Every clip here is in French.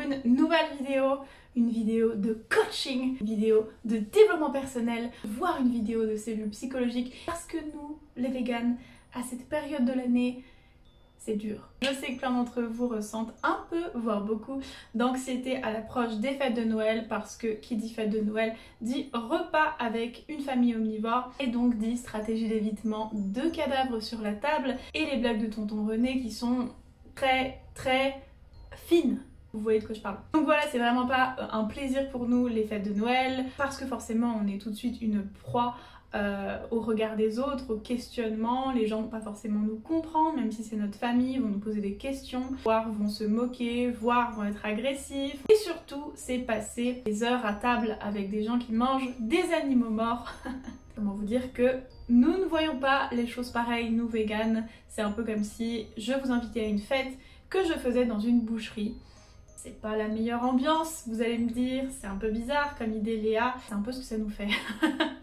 une nouvelle vidéo, une vidéo de coaching, une vidéo de développement personnel, voire une vidéo de cellules psychologiques. Parce que nous, les véganes, à cette période de l'année, c'est dur. Je sais que plein d'entre vous ressentent un peu, voire beaucoup, d'anxiété à l'approche des fêtes de Noël parce que qui dit fête de Noël dit repas avec une famille omnivore et donc dit stratégie d'évitement de cadavres sur la table et les blagues de tonton René qui sont très fines. Vous voyez de quoi je parle. Donc voilà, c'est vraiment pas un plaisir pour nous les fêtes de Noël parce que forcément on est tout de suite une proie au regard des autres, au questionnement. Les gens vont pas forcément nous comprendre, même si c'est notre famille, ils vont nous poser des questions, voire vont se moquer, voire vont être agressifs. Et surtout, c'est passer des heures à table avec des gens qui mangent des animaux morts. Comment vous dire que nous ne voyons pas les choses pareilles, nous véganes. C'est un peu comme si je vous invitais à une fête que je faisais dans une boucherie. C'est pas la meilleure ambiance, vous allez me dire, c'est un peu bizarre comme idée Léa, c'est un peu ce que ça nous fait.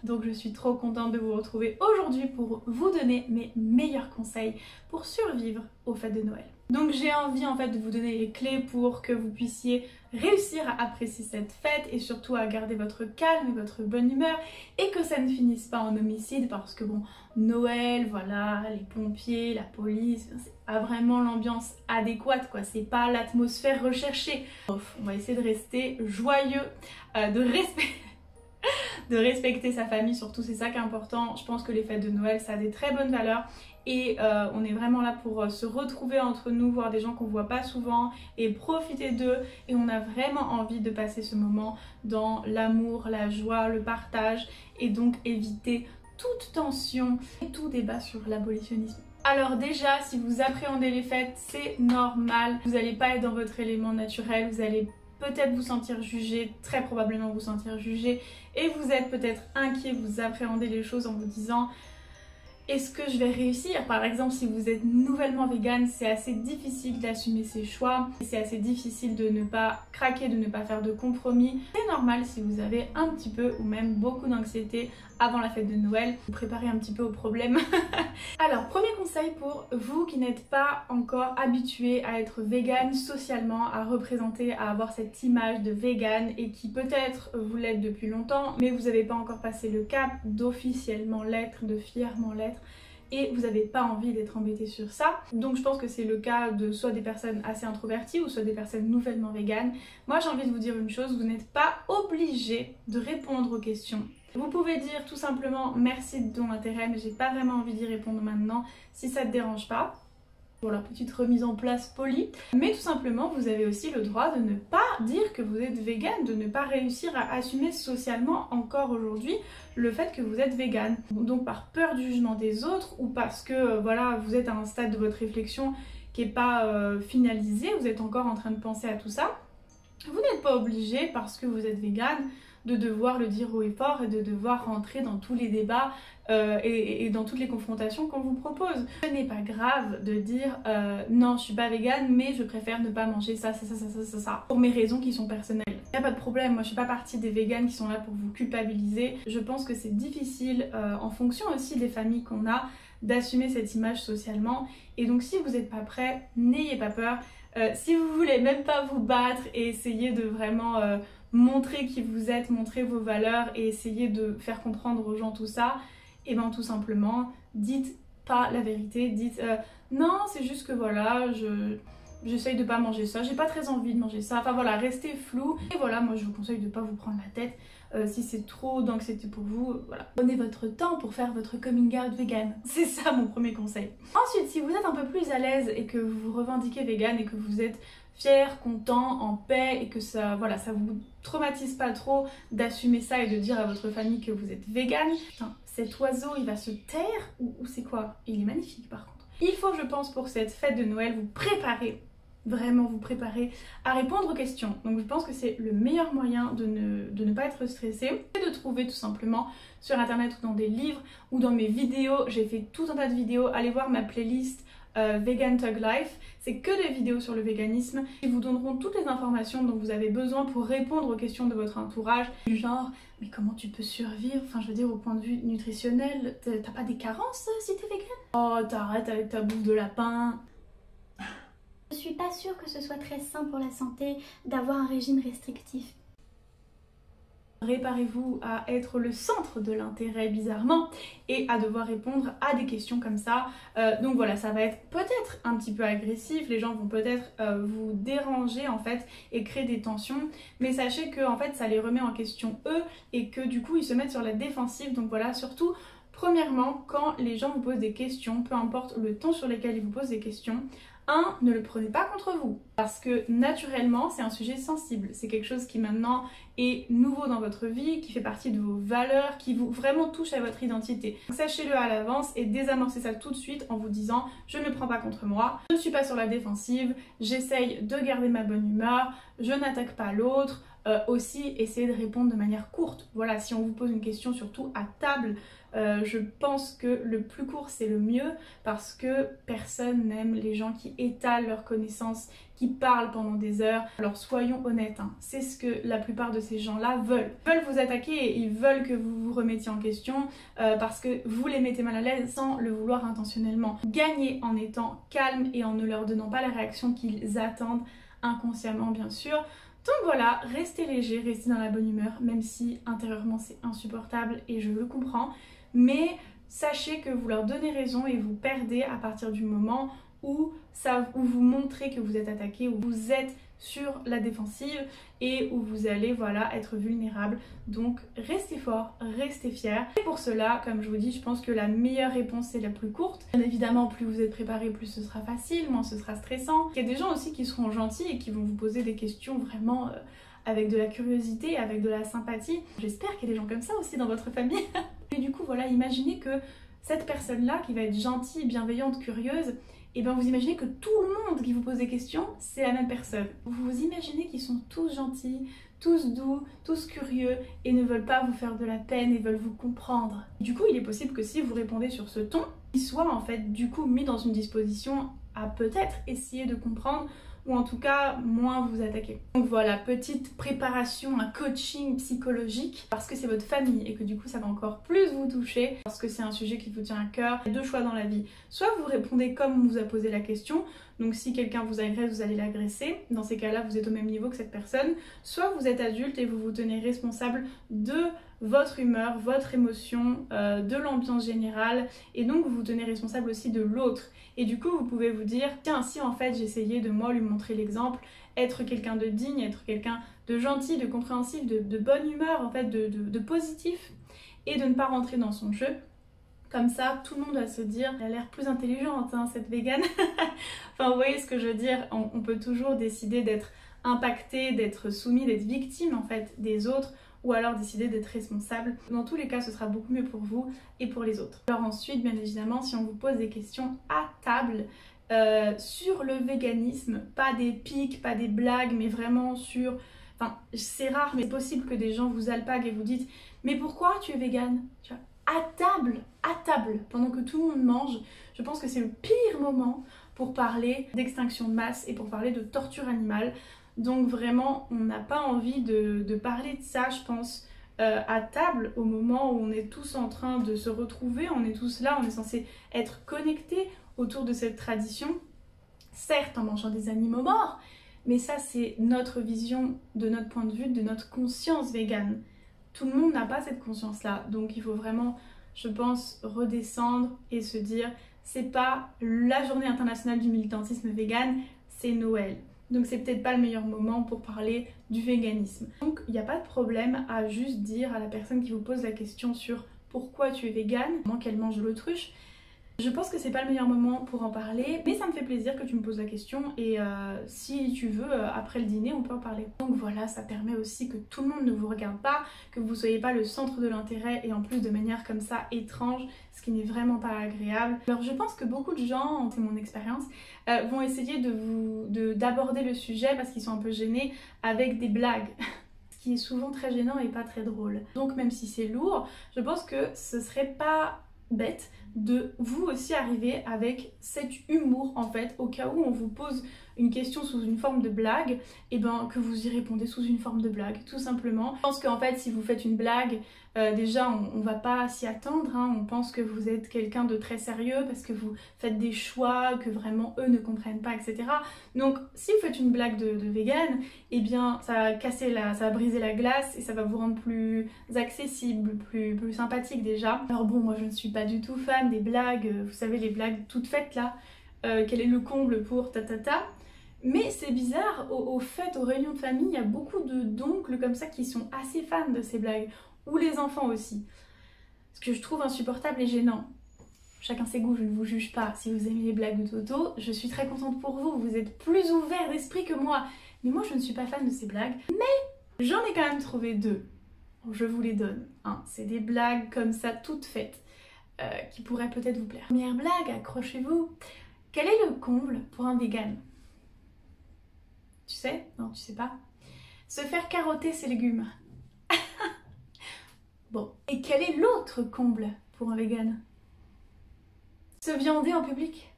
Donc je suis trop contente de vous retrouver aujourd'hui pour vous donner mes meilleurs conseils pour survivre aux fêtes de Noël. Donc j'ai envie en fait de vous donner les clés pour que vous puissiez réussir à apprécier cette fête et surtout à garder votre calme et votre bonne humeur et que ça ne finisse pas en homicide parce que bon, Noël, voilà, les pompiers, la police, c'est pas vraiment l'ambiance adéquate quoi, c'est pas l'atmosphère recherchée. Bref, on va essayer de rester joyeux, de respecter sa famille surtout, c'est ça qui est important. Je pense que les fêtes de Noël ça a des très bonnes valeurs et on est vraiment là pour se retrouver entre nous, voir des gens qu'on voit pas souvent et profiter d'eux et on a vraiment envie de passer ce moment dans l'amour, la joie, le partage et donc éviter toute tension et tout débat sur l'abolitionnisme. Alors déjà, si vous appréhendez les fêtes, c'est normal, vous n'allez pas être dans votre élément naturel, vous allez peut-être vous sentir jugé, très probablement vous sentir jugé et vous êtes peut-être inquiet, vous appréhendez les choses en vous disant est-ce que je vais réussir? Par exemple, si vous êtes nouvellement végane, c'est assez difficile d'assumer ses choix, c'est assez difficile de ne pas craquer, de ne pas faire de compromis. C'est normal si vous avez un petit peu ou même beaucoup d'anxiété avant la fête de Noël, vous préparez un petit peu au problème. Alors, premier conseil pour vous qui n'êtes pas encore habitué à être végane socialement, à représenter, à avoir cette image de végane et qui peut-être vous l'êtes depuis longtemps, mais vous n'avez pas encore passé le cap d'officiellement l'être, de fièrement l'être. Et vous n'avez pas envie d'être embêté sur ça. Donc je pense que c'est le cas de soit des personnes assez introverties ou soit des personnes nouvellement véganes. Moi j'ai envie de vous dire une chose, vous n'êtes pas obligé de répondre aux questions. Vous pouvez dire tout simplement merci de ton intérêt mais j'ai pas vraiment envie d'y répondre maintenant si ça te dérange pas. Voilà, petite remise en place polie. Mais tout simplement, vous avez aussi le droit de ne pas dire que vous êtes végane, de ne pas réussir à assumer socialement encore aujourd'hui le fait que vous êtes végane. Donc par peur du jugement des autres ou parce que voilà, vous êtes à un stade de votre réflexion qui n'est pas finalisé, vous êtes encore en train de penser à tout ça. Vous n'êtes pas obligé parce que vous êtes végane de devoir le dire haut et fort et de devoir rentrer dans tous les débats et dans toutes les confrontations qu'on vous propose. Ce n'est pas grave de dire non je suis pas végane mais je préfère ne pas manger ça pour mes raisons qui sont personnelles. Il n'y a pas de problème, moi je suis pas partie des véganes qui sont là pour vous culpabiliser. Je pense que c'est difficile en fonction aussi des familles qu'on a d'assumer cette image socialement et donc si vous n'êtes pas prêt, n'ayez pas peur. Si vous voulez même pas vous battre et essayer de vraiment montrer qui vous êtes, montrer vos valeurs et essayer de faire comprendre aux gens tout ça, et bien tout simplement dites pas la vérité, dites non c'est juste que voilà j'essaye de pas manger ça, j'ai pas très envie de manger ça, enfin voilà, restez flou et voilà, moi je vous conseille de pas vous prendre la tête si c'est trop d'anxiété pour vous, voilà. Prenez votre temps pour faire votre coming out vegan, c'est ça mon premier conseil. Ensuite, si vous êtes un peu plus à l'aise et que vous vous revendiquez vegan et que vous êtes fier, content, en paix et que ça, voilà, ça vous traumatise pas trop d'assumer ça et de dire à votre famille que vous êtes vegan, putain, cet oiseau il va se taire ou c'est quoi? Il est magnifique par contre. Il faut, je pense, pour cette fête de Noël, vous préparer, vraiment vous préparer à répondre aux questions. Donc je pense que c'est le meilleur moyen de ne pas être stressé et de trouver tout simplement sur internet ou dans des livres ou dans mes vidéos. J'ai fait tout un tas de vidéos, allez voir ma playlist Vegan Thug Life, c'est que des vidéos sur le véganisme qui vous donneront toutes les informations dont vous avez besoin pour répondre aux questions de votre entourage, du genre mais comment tu peux survivre, enfin je veux dire au point de vue nutritionnel, t'as pas des carences si t'es vegan? Oh t'arrêtes avec ta bouffe de lapin. Je suis pas sûre que ce soit très sain pour la santé d'avoir un régime restrictif. Préparez-vous à être le centre de l'intérêt bizarrement et à devoir répondre à des questions comme ça. Donc voilà, ça va être peut-être un petit peu agressif, les gens vont peut-être vous déranger en fait et créer des tensions, mais sachez que en fait ça les remet en question eux et que du coup ils se mettent sur la défensive. Donc voilà, surtout premièrement quand les gens vous posent des questions, peu importe le ton sur lequel ils vous posent des questions, ne le prenez pas contre vous parce que naturellement c'est un sujet sensible, c'est quelque chose qui maintenant est nouveau dans votre vie, qui fait partie de vos valeurs, qui vous vraiment touche à votre identité. Sachez-le à l'avance et désamorcez ça tout de suite en vous disant je ne le prends pas contre moi, je ne suis pas sur la défensive, j'essaye de garder ma bonne humeur, je n'attaque pas l'autre. Aussi essayez de répondre de manière courte. Voilà, si on vous pose une question surtout à table, je pense que le plus court c'est le mieux parce que personne n'aime les gens qui étalent leurs connaissances, qui parlent pendant des heures. Alors soyons honnêtes, hein, c'est ce que la plupart de ces gens-là veulent. Ils veulent vous attaquer et ils veulent que vous vous remettiez en question parce que vous les mettez mal à l'aise sans le vouloir intentionnellement. Gagnez en étant calme et en ne leur donnant pas la réaction qu'ils attendent inconsciemment bien sûr. Donc voilà, restez léger, restez dans la bonne humeur, même si intérieurement c'est insupportable et je le comprends. Mais sachez que vous leur donnez raison et vous perdez à partir du moment où vous montrez que vous êtes attaqué, où vous êtes sur la défensive et où vous allez voilà être vulnérable. Donc restez fort, restez fiers. Et pour cela, comme je vous dis, je pense que la meilleure réponse c'est la plus courte. Bien évidemment, plus vous êtes préparé, plus ce sera facile, moins ce sera stressant. Il y a des gens aussi qui seront gentils et qui vont vous poser des questions vraiment avec de la curiosité, avec de la sympathie. J'espère qu'il y a des gens comme ça aussi dans votre famille. Et du coup voilà, imaginez que cette personne-là qui va être gentille, bienveillante, curieuse, et bien vous imaginez que tout le monde qui vous pose des questions, c'est la même personne. Vous vous imaginez qu'ils sont tous gentils, tous doux, tous curieux et ne veulent pas vous faire de la peine et veulent vous comprendre. Du coup, il est possible que si vous répondez sur ce ton, ils soient en fait du coup mis dans une disposition à peut-être essayer de comprendre ou en tout cas moins vous attaquer. Donc voilà, petite préparation, un coaching psychologique parce que c'est votre famille et que du coup ça va encore plus vous toucher parce que c'est un sujet qui vous tient à cœur. Il y a deux choix dans la vie. Soit vous répondez comme on vous a posé la question, donc si quelqu'un vous agresse, vous allez l'agresser. Dans ces cas-là, vous êtes au même niveau que cette personne. Soit vous êtes adulte et vous vous tenez responsable de votre humeur, votre émotion, de l'ambiance générale et donc vous vous tenez responsable aussi de l'autre. Et du coup, vous pouvez vous dire, tiens, si en fait j'essayais de moi lui montrer l'exemple, être quelqu'un de digne, être quelqu'un de gentil, de compréhensif, de bonne humeur, en fait, de positif, et de ne pas rentrer dans son jeu. Comme ça, tout le monde va se dire, elle a l'air plus intelligente, hein, cette végane. Enfin, vous voyez ce que je veux dire, on peut toujours décider d'être impacté, d'être soumis, d'être victime, en fait, des autres, ou alors décider d'être responsable. Dans tous les cas, ce sera beaucoup mieux pour vous et pour les autres. Alors ensuite, bien évidemment, si on vous pose des questions à table sur le véganisme, pas des pics, pas des blagues, mais vraiment sur... Enfin, c'est rare, mais c'est possible que des gens vous alpaguent et vous disent « Mais pourquoi tu es végane ?» Tu vois, à table, pendant que tout le monde mange, je pense que c'est le pire moment pour parler d'extinction de masse et pour parler de torture animale. Donc vraiment, on n'a pas envie de parler de ça, je pense, à table, au moment où on est tous en train de se retrouver, on est tous là, on est censé être connectés autour de cette tradition, certes en mangeant des animaux morts, mais ça c'est notre vision de notre point de vue, de notre conscience végane. Tout le monde n'a pas cette conscience-là, donc il faut vraiment, je pense, redescendre et se dire, c'est pas la journée internationale du militantisme vegan, c'est Noël. Donc c'est peut-être pas le meilleur moment pour parler du véganisme. Donc il n'y a pas de problème à juste dire à la personne qui vous pose la question sur pourquoi tu es végane, comment qu'elle mange de l'autruche. Je pense que c'est pas le meilleur moment pour en parler, mais ça me fait plaisir que tu me poses la question et si tu veux, après le dîner, on peut en parler. Donc voilà, ça permet aussi que tout le monde ne vous regarde pas, que vous soyez pas le centre de l'intérêt et en plus de manière comme ça étrange, ce qui n'est vraiment pas agréable. Alors je pense que beaucoup de gens, c'est mon expérience, vont essayer d'aborder le sujet parce qu'ils sont un peu gênés avec des blagues. Ce qui est souvent très gênant et pas très drôle. Donc même si c'est lourd, je pense que ce serait pas bête de vous aussi arriver avec cet humour en fait au cas où on vous pose une question sous une forme de blague, et ben que vous y répondez sous une forme de blague, tout simplement. Je pense qu'en fait, si vous faites une blague, déjà on va pas s'y attendre, hein. On pense que vous êtes quelqu'un de très sérieux parce que vous faites des choix que vraiment eux ne comprennent pas, etc. Donc si vous faites une blague de vegan, eh bien ça va ça va briser la glace et ça va vous rendre plus accessible, plus sympathique déjà. Alors bon, moi je ne suis pas du tout fan des blagues, vous savez les blagues toutes faites là, quel est le comble pour ta. Mais c'est bizarre, aux fêtes, aux réunions de famille, il y a beaucoup d'oncles comme ça qui sont assez fans de ces blagues. Ou les enfants aussi. Ce que je trouve insupportable et gênant. Chacun ses goûts, je ne vous juge pas. Si vous aimez les blagues de Toto, je suis très contente pour vous. Vous êtes plus ouvert d'esprit que moi. Mais moi, je ne suis pas fan de ces blagues. Mais j'en ai quand même trouvé deux. Je vous les donne. Hein. C'est des blagues comme ça, toutes faites, qui pourraient peut-être vous plaire. Première blague, accrochez-vous. Quel est le comble pour un vegan? Tu sais? Non, tu sais pas. Se faire carotter ses légumes. Bon. Et quel est l'autre comble pour un vegan? Se viander en public.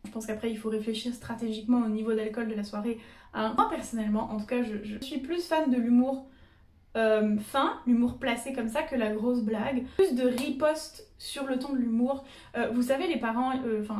Je pense qu'après il faut réfléchir stratégiquement au niveau d'alcool de la soirée. Moi personnellement, en tout cas, je suis plus fan de l'humour fin, l'humour placé comme ça, que la grosse blague. Plus de riposte sur le ton de l'humour. Vous savez, les parents,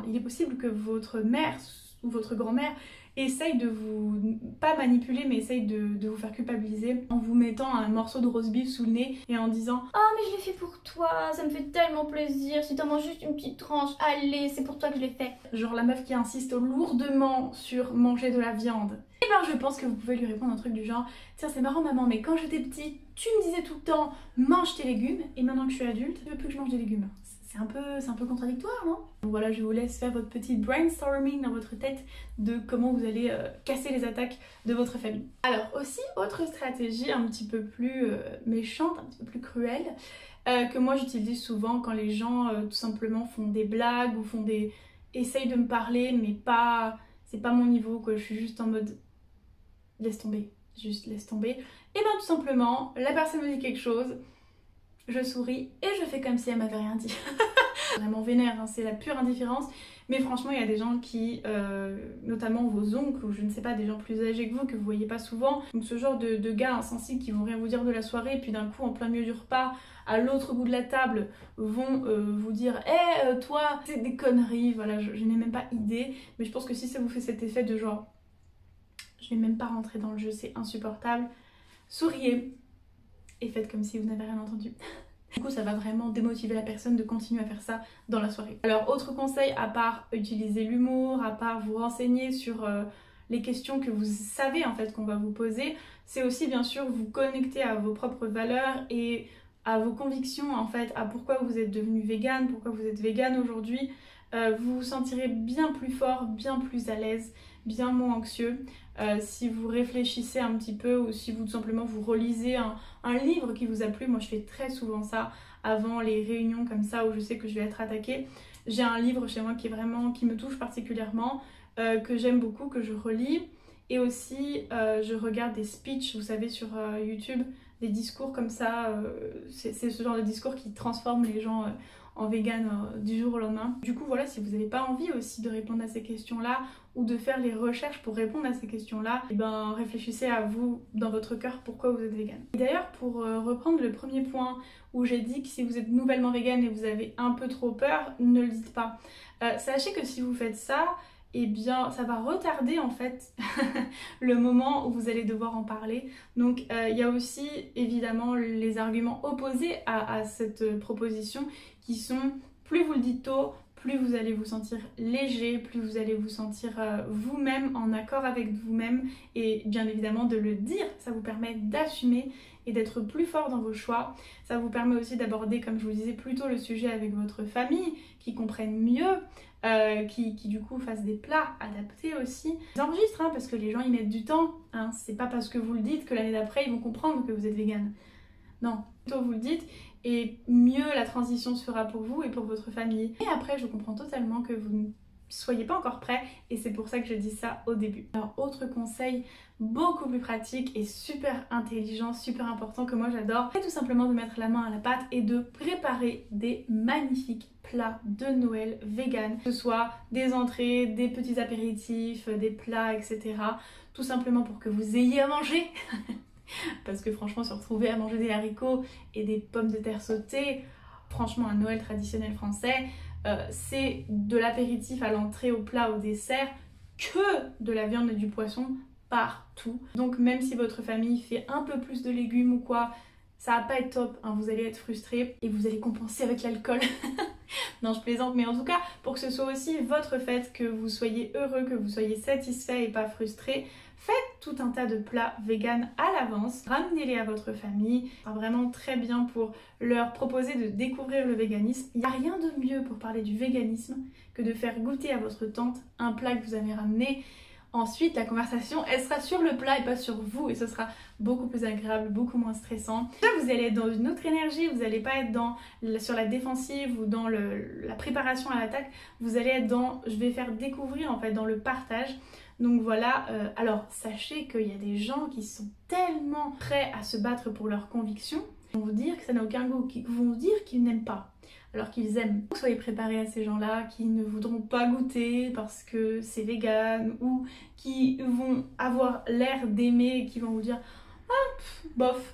il est possible que votre mère ou votre grand-mère essaye de vous, pas manipuler, mais essaye de vous faire culpabiliser en vous mettant un morceau de roast beef sous le nez et en disant « Oh mais je l'ai fait pour toi, ça me fait tellement plaisir, si t'en manges juste une petite tranche, allez, c'est pour toi que je l'ai fait. » Genre la meuf qui insiste lourdement sur manger de la viande. Et ben je pense que vous pouvez lui répondre un truc du genre « Tiens c'est marrant maman, mais quand j'étais petite, tu me disais tout le temps mange tes légumes et maintenant que je suis adulte, tu veux plus que je mange des légumes. » C'est un peu contradictoire, non? Donc voilà, je vous laisse faire votre petit brainstorming dans votre tête de comment vous allez casser les attaques de votre famille. Alors aussi, autre stratégie un petit peu plus méchante, un petit peu plus cruelle, que moi j'utilise souvent quand les gens tout simplement font des blagues ou essayent de me parler, mais pas, c'est pas mon niveau, quoi. Je suis juste en mode laisse tomber, juste laisse tomber. Et ben tout simplement, la personne me dit quelque chose, je souris et je fais comme si elle m'avait rien dit. Vraiment vénère, hein, c'est la pure indifférence. Mais franchement, il y a des gens qui, notamment vos oncles ou je ne sais pas, des gens plus âgés que vous voyez pas souvent. Donc ce genre de gars insensibles qui vont rien vous dire de la soirée et puis d'un coup, en plein milieu du repas, à l'autre bout de la table, vont vous dire « Eh, toi, c'est des conneries !» Voilà, je n'ai même pas idée. Mais je pense que si ça vous fait cet effet de genre « Je vais même pas rentrer dans le jeu, c'est insupportable », souriez et faites comme si vous n'avez rien entendu. Du coup, ça va vraiment démotiver la personne de continuer à faire ça dans la soirée. Alors, autre conseil, à part utiliser l'humour, à part vous renseigner sur les questions que vous savez en fait qu'on va vous poser, c'est aussi bien sûr vous connecter à vos propres valeurs et à vos convictions en fait, à pourquoi vous êtes devenu vegan, pourquoi vous êtes vegan aujourd'hui. Vous vous sentirez bien plus fort, bien plus à l'aise, bien moins anxieux. Si vous réfléchissez un petit peu ou si vous tout simplement vous relisez un livre qui vous a plu, moi je fais très souvent ça avant les réunions comme ça où je sais que je vais être attaquée. J'ai un livre chez moi qui me touche particulièrement, que j'aime beaucoup, que je relis et aussi je regarde des speeches, vous savez sur YouTube, des discours comme ça, c'est ce genre de discours qui transforme les gens en vegan du jour au lendemain. Du coup voilà, si vous n'avez pas envie aussi de répondre à ces questions-là ou de faire les recherches pour répondre à ces questions-là, et ben réfléchissez à vous, dans votre cœur, pourquoi vous êtes vegan. Et d'ailleurs, pour reprendre le premier point où j'ai dit que si vous êtes nouvellement vegan et vous avez un peu trop peur, ne le dites pas. Sachez que si vous faites ça, eh bien ça va retarder en fait le moment où vous allez devoir en parler. Donc il y a aussi évidemment les arguments opposés à cette proposition qui sont plus vous le dites tôt, plus vous allez vous sentir léger, plus vous allez vous sentir vous-même en accord avec vous-même et bien évidemment de le dire, ça vous permet d'assumer et d'être plus fort dans vos choix. Ça vous permet aussi d'aborder, comme je vous le disais plus tôt, le sujet avec votre famille, qui comprennent mieux, qui du coup fassent des plats adaptés aussi. Ils enregistrent hein, parce que les gens y mettent du temps, hein. C'est pas parce que vous le dites que l'année d'après ils vont comprendre que vous êtes vegan. Non, plutôt vous le dites et mieux la transition sera pour vous et pour votre famille. Et après je comprends totalement que vous soyez pas encore prêts et c'est pour ça que je dis ça au début. Alors autre conseil beaucoup plus pratique et super intelligent, super important que moi j'adore, c'est tout simplement de mettre la main à la pâte et de préparer des magnifiques plats de Noël vegan, que ce soit des entrées, des petits apéritifs, des plats, etc. Tout simplement pour que vous ayez à manger. Parce que franchement se retrouver à manger des haricots et des pommes de terre sautées, franchement un Noël traditionnel français, c'est de l'apéritif à l'entrée, au plat, au dessert, que de la viande et du poisson partout. Donc même si votre famille fait un peu plus de légumes ou quoi, ça va pas être top, hein, vous allez être frustré et vous allez compenser avec l'alcool. Non, je plaisante, mais en tout cas, pour que ce soit aussi votre fête, que vous soyez heureux, que vous soyez satisfait et pas frustré, faites tout un tas de plats vegan à l'avance, ramenez-les à votre famille, c'est vraiment très bien pour leur proposer de découvrir le véganisme. Il n'y a rien de mieux pour parler du véganisme que de faire goûter à votre tante un plat que vous avez ramené. Ensuite, la conversation, elle sera sur le plat et pas sur vous et ce sera beaucoup plus agréable, beaucoup moins stressant. Là, vous allez être dans une autre énergie, vous n'allez pas être sur la défensive ou dans la préparation à l'attaque, vous allez être dans, je vais faire découvrir en fait, dans le partage. Donc voilà, alors sachez qu'il y a des gens qui sont tellement prêts à se battre pour leurs convictions, ils vont vous dire que ça n'a aucun goût, ils vont vous dire qu'ils n'aiment pas. Alors qu'ils aiment. Soyez préparés à ces gens-là qui ne voudront pas goûter parce que c'est vegan ou qui vont avoir l'air d'aimer et qui vont vous dire « Ah, bof !»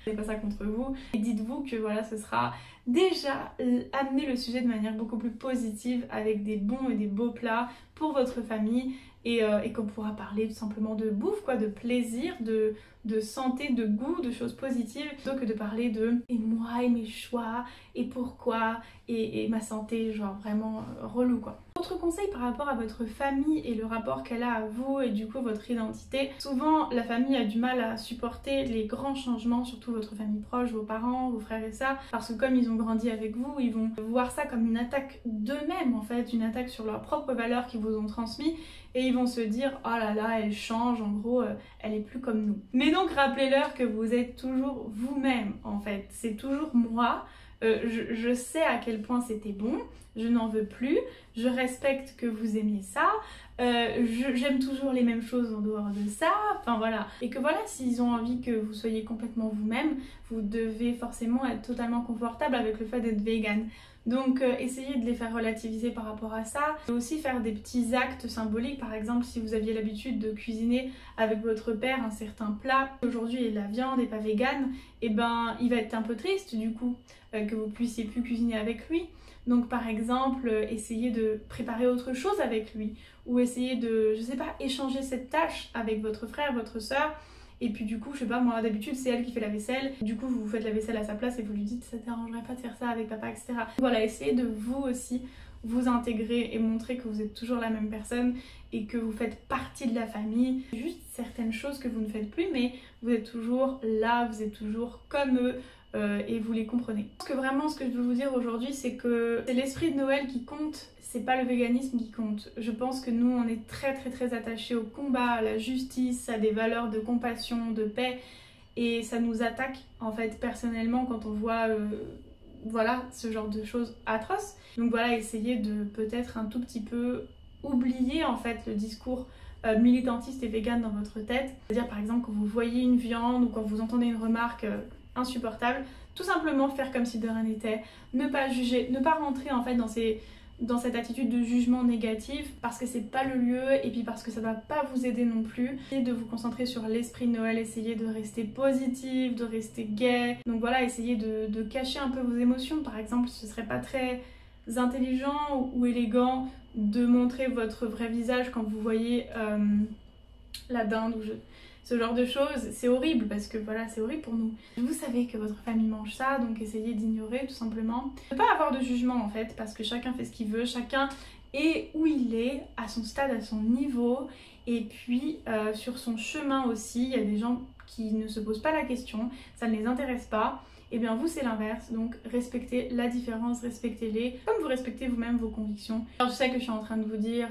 C'est pas ça contre vous. Et dites-vous que voilà, ce sera déjà amener le sujet de manière beaucoup plus positive avec des bons et des beaux plats pour votre famille et qu'on pourra parler tout simplement de bouffe, quoi, de plaisir, de santé, de goût, de choses positives, plutôt que de parler de et moi et mes choix et pourquoi et ma santé, genre vraiment relou quoi. Autre conseil par rapport à votre famille et le rapport qu'elle a à vous et du coup votre identité, souvent la famille a du mal à supporter les grands changements, surtout votre famille proche, vos parents, vos frères et sœurs, parce que comme ils ont grandi avec vous, ils vont voir ça comme une attaque d'eux-mêmes en fait, une attaque sur leurs propres valeurs qu'ils vous ont transmises et ils vont se dire oh là là elle change, en gros elle est plus comme nous. Mais donc rappelez-leur que vous êtes toujours vous-même en fait, c'est toujours moi. Je sais à quel point c'était bon, je n'en veux plus, je respecte que vous aimiez ça, j'aime toujours les mêmes choses en dehors de ça, enfin voilà. Et que voilà, s'ils ont envie que vous soyez complètement vous-même, vous devez forcément être totalement confortable avec le fait d'être vegan. Donc essayez de les faire relativiser par rapport à ça. Et aussi faire des petits actes symboliques, par exemple si vous aviez l'habitude de cuisiner avec votre père un certain plat, aujourd'hui il est de la viande et pas vegan, et ben il va être un peu triste du coup que vous puissiez plus cuisiner avec lui. Donc par exemple, essayez de préparer autre chose avec lui ou essayez de, je sais pas, échanger cette tâche avec votre frère, votre soeur. Et puis du coup, je sais pas, moi d'habitude c'est elle qui fait la vaisselle. Du coup, vous faites la vaisselle à sa place et vous lui dites ça t'arrangerait pas de faire ça avec papa, etc. Voilà, essayez de vous aussi vous intégrer et montrer que vous êtes toujours la même personne et que vous faites partie de la famille. Juste certaines choses que vous ne faites plus, mais vous êtes toujours là, vous êtes toujours comme eux. Et vous les comprenez. Je pense que vraiment ce que je veux vous dire aujourd'hui c'est que c'est l'esprit de Noël qui compte, c'est pas le véganisme qui compte. Je pense que nous on est très attachés au combat, à la justice, à des valeurs de compassion, de paix et ça nous attaque en fait personnellement quand on voit voilà ce genre de choses atroces. Donc voilà, essayez de peut-être un tout petit peu oublier en fait le discours militantiste et vegan dans votre tête. C'est-à-dire par exemple quand vous voyez une viande ou quand vous entendez une remarque insupportable, tout simplement faire comme si de rien n'était, ne pas juger, ne pas rentrer en fait dans cette attitude de jugement négatif parce que c'est pas le lieu et puis parce que ça va pas vous aider non plus. Essayez de vous concentrer sur l'esprit de Noël, essayez de rester positif, de rester gai. Donc voilà, essayez de cacher un peu vos émotions. Par exemple, ce serait pas très intelligent ou élégant de montrer votre vrai visage quand vous voyez la dinde ou ce genre de choses. C'est horrible parce que voilà, c'est horrible pour nous. Vous savez que votre famille mange ça, donc essayez d'ignorer tout simplement. Ne pas avoir de jugement en fait, parce que chacun fait ce qu'il veut, chacun est où il est, à son stade, à son niveau, et puis sur son chemin aussi. Il y a des gens qui ne se posent pas la question, ça ne les intéresse pas. Et bien vous c'est l'inverse, donc respectez la différence, respectez-les, comme vous respectez vous-même vos convictions. Alors je sais que je suis en train de vous dire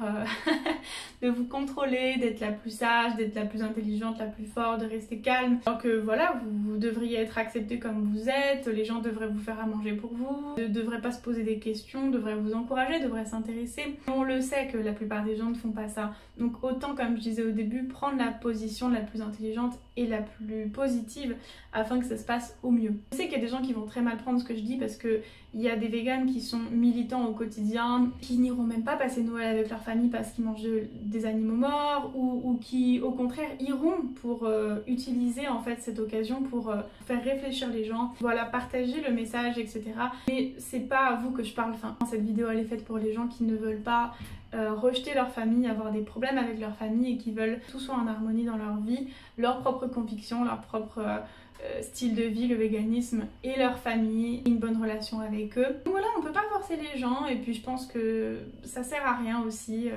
de vous contrôler, d'être la plus sage, d'être la plus intelligente, la plus forte, de rester calme. Alors que voilà, vous devriez être accepté comme vous êtes, les gens devraient vous faire à manger pour vous, ne devraient pas se poser des questions, devraient vous encourager, devraient s'intéresser. On le sait que la plupart des gens ne font pas ça. Donc autant, comme je disais au début, prendre la position la plus intelligente et la plus positive afin que ça se passe au mieux. Je sais qu'il y a des gens qui vont très mal prendre ce que je dis parce que il y a des véganes qui sont militants au quotidien, qui n'iront même pas passer Noël avec leur famille parce qu'ils mangent des animaux morts ou qui au contraire iront pour utiliser en fait cette occasion pour faire réfléchir les gens, voilà, partager le message, etc. Mais c'est pas à vous que je parle, enfin cette vidéo elle est faite pour les gens qui ne veulent pas rejeter leur famille, avoir des problèmes avec leur famille et qui veulent que tout soit en harmonie dans leur vie, leurs propres convictions, leur propre style de vie, le véganisme et leur famille, une bonne relation avec eux. Donc voilà, on peut pas forcer les gens et puis je pense que ça sert à rien aussi,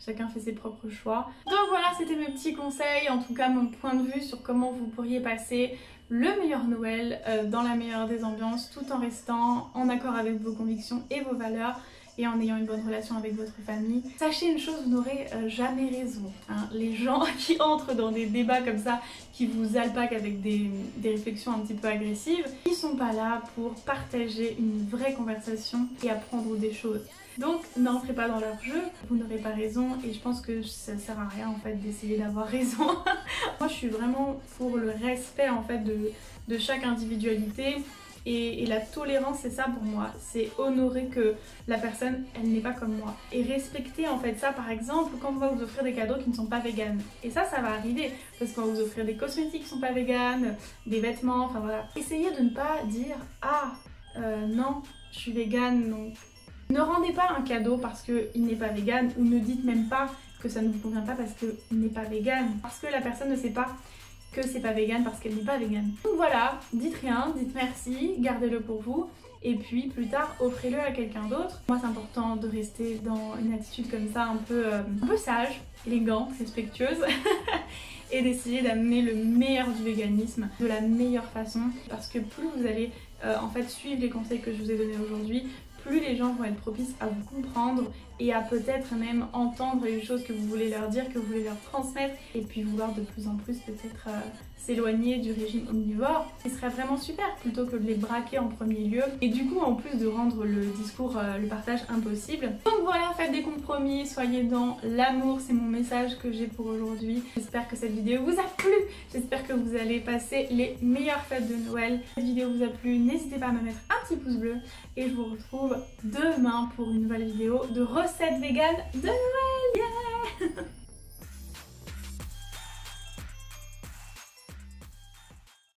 chacun fait ses propres choix. Donc voilà, c'était mes petits conseils, en tout cas mon point de vue sur comment vous pourriez passer le meilleur Noël dans la meilleure des ambiances tout en restant en accord avec vos convictions et vos valeurs et en ayant une bonne relation avec votre famille. Sachez une chose, vous n'aurez jamais raison. Hein. Les gens qui entrent dans des débats comme ça, qui vous alpaguent avec des réflexions un petit peu agressives, ils sont pas là pour partager une vraie conversation et apprendre des choses. Donc n'entrez pas dans leur jeu, vous n'aurez pas raison et je pense que ça sert à rien en fait d'essayer d'avoir raison. Moi je suis vraiment pour le respect en fait de chaque individualité. Et la tolérance, c'est ça pour moi, c'est honorer que la personne, elle n'est pas comme moi. Et respecter en fait ça, par exemple, quand on va vous offrir des cadeaux qui ne sont pas véganes. Et ça va arriver, parce qu'on va vous offrir des cosmétiques qui ne sont pas véganes, des vêtements, enfin voilà. Essayez de ne pas dire « Ah, non, je suis végane, donc... » Ne rendez pas un cadeau parce qu'il n'est pas végane, ou ne dites même pas que ça ne vous convient pas parce qu'il n'est pas végane. Parce que la personne ne sait pas que c'est pas vegan parce qu'elle n'est pas végane. Donc voilà, dites rien, dites merci, gardez-le pour vous et puis plus tard offrez-le à quelqu'un d'autre. Moi c'est important de rester dans une attitude comme ça un peu sage, élégante, respectueuse et d'essayer d'amener le meilleur du véganisme de la meilleure façon parce que plus vous allez en fait suivre les conseils que je vous ai donnés aujourd'hui, plus les gens vont être propices à vous comprendre et à peut-être même entendre les choses que vous voulez leur dire, que vous voulez leur transmettre et puis vouloir de plus en plus peut-être s'éloigner du régime omnivore. Ce serait vraiment super plutôt que de les braquer en premier lieu et du coup en plus de rendre le discours, le partage impossible. Donc voilà, faites des compromis, soyez dans l'amour, c'est mon message que j'ai pour aujourd'hui. J'espère que cette vidéo vous a plu, j'espère que vous allez passer les meilleures fêtes de Noël. Si cette vidéo vous a plu, n'hésitez pas à me mettre un petit pouce bleu et je vous retrouve demain pour une nouvelle vidéo de recettes véganes de Noël. Yeah